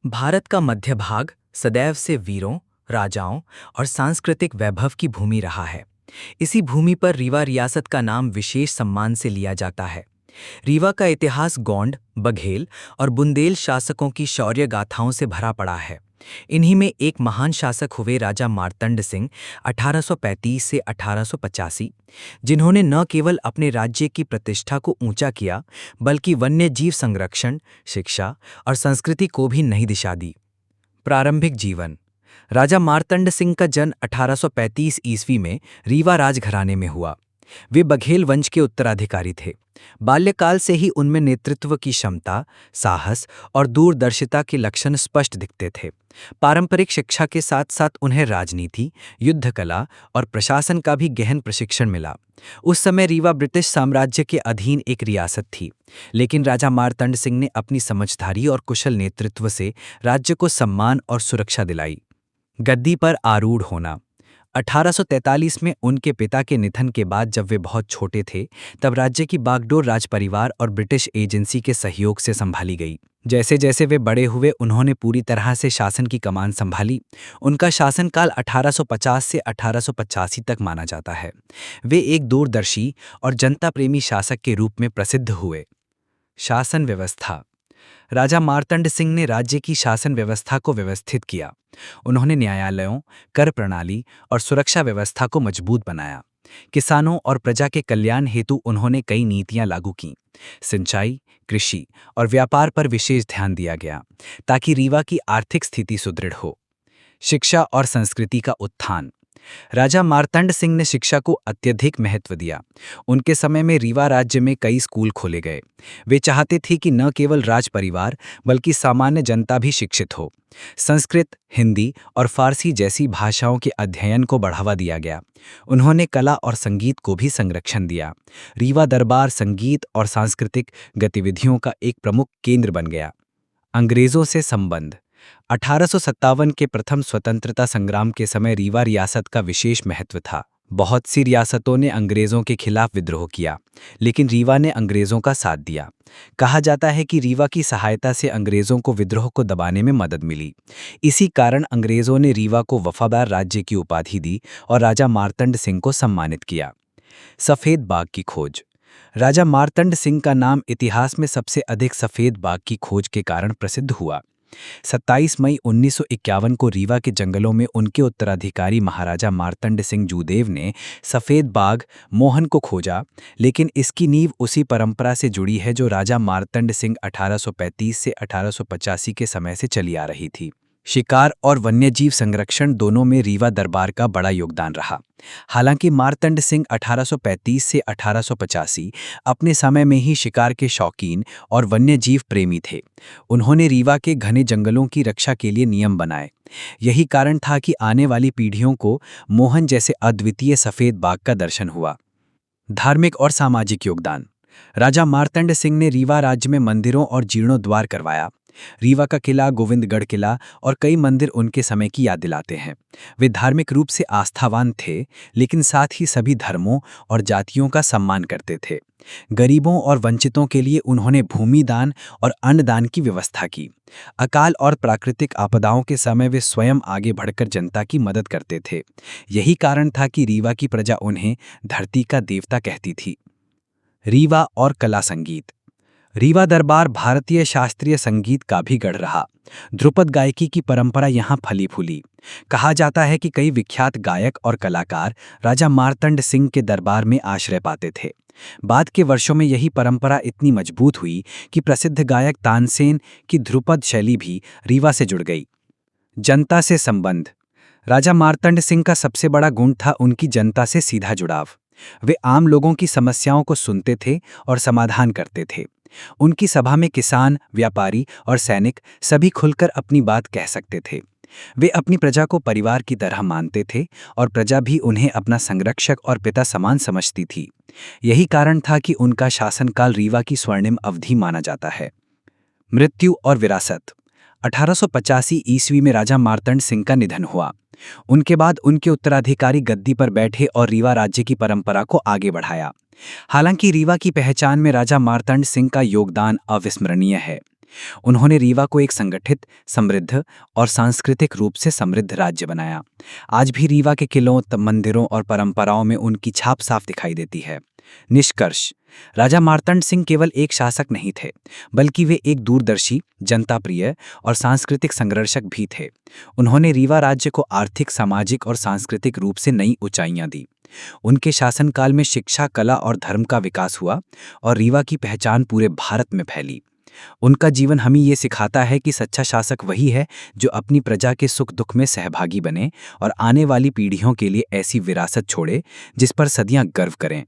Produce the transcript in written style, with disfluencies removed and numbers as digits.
भारत का मध्य भाग सदैव से वीरों, राजाओं और सांस्कृतिक वैभव की भूमि रहा है। इसी भूमि पर रीवा रियासत का नाम विशेष सम्मान से लिया जाता है। रीवा का इतिहास गोंड, बघेल और बुंदेल शासकों की शौर्य गाथाओं से भरा पड़ा है। इन्हीं में एक महान शासक हुए राजा मार्तंड सिंह 1835 से 1885, जिन्होंने न केवल अपने राज्य की प्रतिष्ठा को ऊंचा किया, बल्कि वन्य जीव संरक्षण, शिक्षा और संस्कृति को भी नई दिशा दी। प्रारंभिक जीवन। राजा मार्तंड सिंह का जन्म 1835 ईस्वी में रीवा राजघराने में हुआ। वे बघेल वंश के उत्तराधिकारी थे। बाल्यकाल से ही उनमें नेतृत्व की क्षमता, साहस और दूरदर्शिता के लक्षण स्पष्ट दिखते थे। पारंपरिक शिक्षा के साथ साथ उन्हें राजनीति, युद्ध कला और प्रशासन का भी गहन प्रशिक्षण मिला। उस समय रीवा ब्रिटिश साम्राज्य के अधीन एक रियासत थी, लेकिन राजा मार्तंड सिंह ने अपनी समझदारी और कुशल नेतृत्व से राज्य को सम्मान और सुरक्षा दिलाई। गद्दी पर आरूढ़ होना। 1843 में उनके पिता के निधन के बाद जब वे बहुत छोटे थे, तब राज्य की बागडोर राजपरिवार और ब्रिटिश एजेंसी के सहयोग से संभाली गई। जैसे जैसे वे बड़े हुए, उन्होंने पूरी तरह से शासन की कमान संभाली। उनका शासनकाल 1850 से 1885 तक माना जाता है। वे एक दूरदर्शी और जनता प्रेमी शासक के रूप में प्रसिद्ध हुए। शासन व्यवस्था। राजा मार्तंड सिंह ने राज्य की शासन व्यवस्था को व्यवस्थित किया। उन्होंने न्यायालयों, कर प्रणाली और सुरक्षा व्यवस्था को मजबूत बनाया। किसानों और प्रजा के कल्याण हेतु उन्होंने कई नीतियां लागू कीं। सिंचाई, कृषि और व्यापार पर विशेष ध्यान दिया गया, ताकि रीवा की आर्थिक स्थिति सुदृढ़ हो। शिक्षा और संस्कृति का उत्थान। राजा मार्तंड सिंह ने शिक्षा को अत्यधिक महत्व दिया। उनके समय में रीवा राज्य में कई स्कूल खोले गए। वे चाहते थे कि न केवल राज परिवार बल्कि सामान्य जनता भी शिक्षित हो। संस्कृत, हिंदी और फारसी जैसी भाषाओं के अध्ययन को बढ़ावा दिया गया। उन्होंने कला और संगीत को भी संरक्षण दिया। रीवा दरबार संगीत और सांस्कृतिक गतिविधियों का एक प्रमुख केंद्र बन गया। अंग्रेजों से संबंध। 1857 के प्रथम स्वतंत्रता संग्राम के समय रीवा रियासत का विशेष महत्व था। बहुत सी रियासतों ने अंग्रेजों के खिलाफ विद्रोह किया, लेकिन रीवा ने अंग्रेजों का साथ दिया। कहा जाता है कि रीवा की सहायता से अंग्रेजों को विद्रोह को दबाने में मदद मिली। इसी कारण अंग्रेजों ने रीवा को वफादार राज्य की उपाधि दी और राजा मार्तंड सिंह को सम्मानित किया। सफेद बाघ की खोज। राजा मार्तंड सिंह का नाम इतिहास में सबसे अधिक सफेद बाघ की खोज के कारण प्रसिद्ध हुआ। 27 मई 1951 को रीवा के जंगलों में उनके उत्तराधिकारी महाराजा मार्तंड सिंह जूदेव ने सफेद बाघ मोहन को खोजा, लेकिन इसकी नींव उसी परंपरा से जुड़ी है जो राजा मार्तंड सिंह 1835 से 1885 के समय से चली आ रही थी। शिकार और वन्यजीव संरक्षण दोनों में रीवा दरबार का बड़ा योगदान रहा। हालांकि मार्तंड सिंह 1835 से 1885 अपने समय में ही शिकार के शौकीन और वन्यजीव प्रेमी थे। उन्होंने रीवा के घने जंगलों की रक्षा के लिए नियम बनाए। यही कारण था कि आने वाली पीढ़ियों को मोहन जैसे अद्वितीय सफेद बाघ का दर्शन हुआ। धार्मिक और सामाजिक योगदान। राजा मार्तंड सिंह ने रीवा राज्य में मंदिरों और जीर्णोद्वार करवाया। रीवा का किला, गोविंदगढ़ किला और कई मंदिर उनके समय की याद दिलाते हैं। वे धार्मिक रूप से आस्थावान थे, लेकिन साथ ही सभी धर्मों और जातियों का सम्मान करते थे। गरीबों और वंचितों के लिए उन्होंने भूमि दान और अन्नदान की व्यवस्था की। अकाल और प्राकृतिक आपदाओं के समय वे स्वयं आगे बढ़कर जनता की मदद करते थे। यही कारण था कि रीवा की प्रजा उन्हें धरती का देवता कहती थी। रीवा और कला संगीत। रीवा दरबार भारतीय शास्त्रीय संगीत का भी गढ़ रहा। ध्रुपद गायकी की परंपरा यहाँ फली फूली। कहा जाता है कि कई विख्यात गायक और कलाकार राजा मार्तंड सिंह के दरबार में आश्रय पाते थे। बाद के वर्षों में यही परंपरा इतनी मजबूत हुई कि प्रसिद्ध गायक तानसेन की ध्रुपद शैली भी रीवा से जुड़ गई। जनता से संबंध। राजा मार्तंड सिंह का सबसे बड़ा गुण था उनकी जनता से सीधा जुड़ाव। वे आम लोगों की समस्याओं को सुनते थे और समाधान करते थे। उनकी सभा में किसान, व्यापारी और सैनिक सभी खुलकर अपनी बात कह सकते थे। वे अपनी प्रजा को परिवार की तरह मानते थे और प्रजा भी उन्हें अपना संरक्षक और पिता समान समझती थी। यही कारण था कि उनका शासनकाल रीवा की स्वर्णिम अवधि माना जाता है। मृत्यु और विरासत। 1885 ईस्वी में राजा मार्तंड सिंह का निधन हुआ। उनके बाद उनके उत्तराधिकारी गद्दी पर बैठे और रीवा राज्य की परंपरा को आगे बढ़ाया। हालांकि रीवा की पहचान में राजा मार्तंड सिंह का योगदान अविस्मरणीय है। उन्होंने रीवा को एक संगठित, समृद्ध और सांस्कृतिक रूप से समृद्ध राज्य बनाया। आज भी रीवा के किलों, मंदिरों और परंपराओं में उनकी छाप साफ दिखाई देती है। निष्कर्ष: राजा मार्तंड सिंह केवल एक शासक नहीं थे, बल्कि वे एक दूरदर्शी, जनता प्रिय और सांस्कृतिक संघर्षक भी थे। उन्होंने रीवा राज्य को आर्थिक, सामाजिक और सांस्कृतिक रूप से नई ऊंचाइयां दी। उनके शासनकाल में शिक्षा, कला और धर्म का विकास हुआ और रीवा की पहचान पूरे भारत में फैली। उनका जीवन हमें ये सिखाता है कि सच्चा शासक वही है जो अपनी प्रजा के सुख दुख में सहभागी बने और आने वाली पीढ़ियों के लिए ऐसी विरासत छोड़े जिस पर सदियां गर्व करें।